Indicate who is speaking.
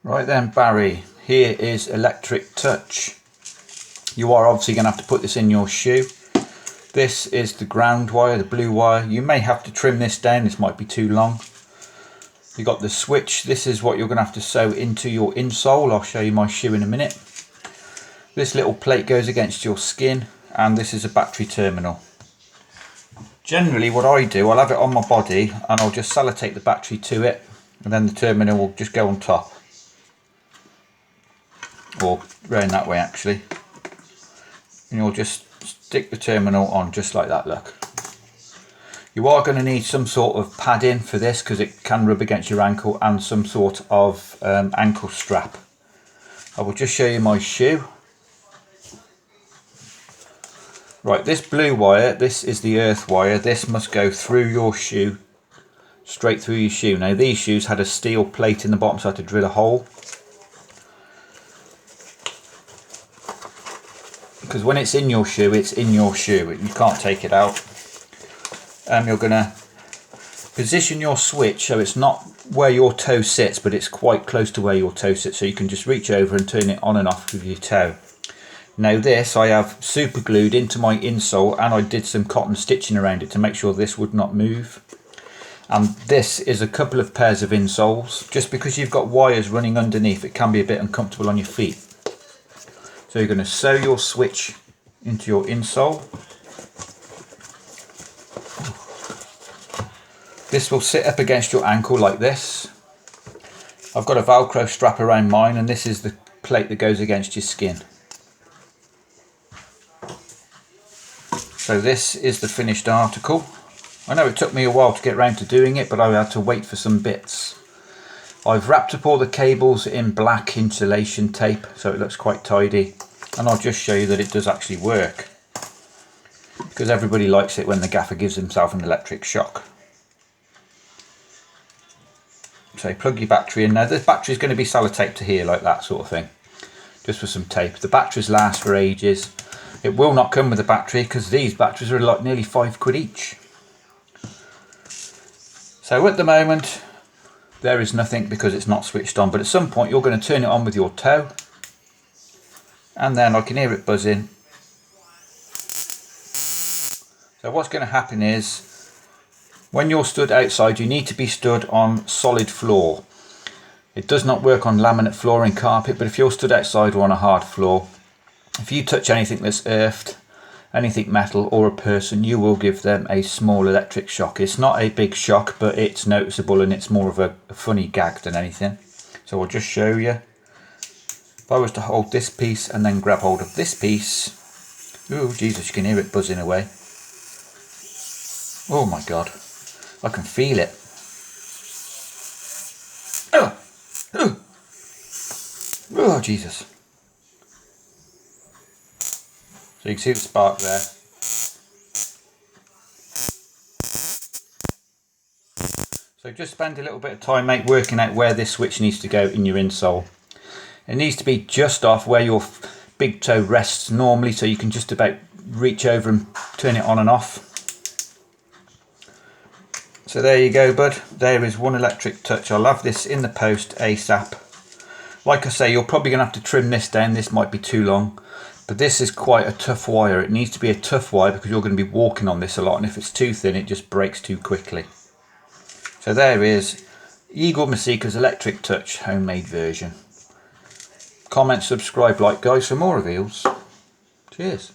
Speaker 1: Right then, Barry, here is electric touch. You are obviously going to have to put this in your shoe. This is the ground wire, the blue wire. You may have to trim this down, this might be too long. You got the switch. This is what you're going to have to sew into your insole. I'll show you my shoe in a minute. This little plate goes against your skin, and this is a battery terminal. Generally what I do, I'll have it on my body and I'll just sellotape the battery to it, and then the terminal will just go on top. Or round that way actually. And you'll just stick the terminal on just like that, look. You are going to need some sort of padding for this because it can rub against your ankle, and some sort of ankle strap. I will just show you my shoe. Right, this blue wire, this is the earth wire. This must go through your shoe, straight through your shoe. Now these shoes had a steel plate in the bottom, so I had to drill a hole. Because when it's in your shoe, it's in your shoe. You can't take it out. You're going to position your switch so it's not where your toe sits, but it's quite close to where your toe sits. So you can just reach over and turn it on and off with your toe. Now this I have super glued into my insole, and I did some cotton stitching around it to make sure this would not move. And this is a couple of pairs of insoles. Just because you've got wires running underneath, it can be a bit uncomfortable on your feet. So you're going to sew your switch into your insole. This will sit up against your ankle like this. I've got a Velcro strap around mine, and this is the plate that goes against your skin. So this is the finished article. I know it took me a while to get around to doing it, but I had to wait for some bits. I've wrapped up all the cables in black insulation tape so it looks quite tidy, and I'll just show you that it does actually work, because everybody likes it when the gaffer gives himself an electric shock. So plug your battery in. Now the battery is going to be sellotaped to here like that sort of thing, just with some tape. The batteries last for ages. It will not come with a battery because these batteries are like nearly £5 each. So at the moment there is nothing because it's not switched on, but at some point you're going to turn it on with your toe, and then I can hear it buzzing. So what's going to happen is, when you're stood outside, you need to be stood on solid floor. It does not work on laminate flooring, carpet, but if you're stood outside or on a hard floor, if you touch anything that's earthed, anything metal or a person, you will give them a small electric shock. It's not a big shock, but it's noticeable, and it's more of a funny gag than anything. So I'll just show you. If I was to hold this piece and then grab hold of this piece, oh Jesus, you can hear it buzzing away. Oh my God, I can feel it. Oh Jesus. So you can see the spark there. So just spend a little bit of time, mate, working out where this switch needs to go in your insole. It needs to be just off where your big toe rests normally, so you can just about reach over and turn it on and off. So there you go, bud. There is one electric touch. I'll have this in the post ASAP. Like I say, you're probably going to have to trim this down. This might be too long. But this is quite a tough wire. It needs to be a tough wire because you're going to be walking on this a lot, and if it's too thin it just breaks too quickly. So there is Igor Masika's electric touch homemade version. Comment, subscribe, like guys for more reveals. Cheers.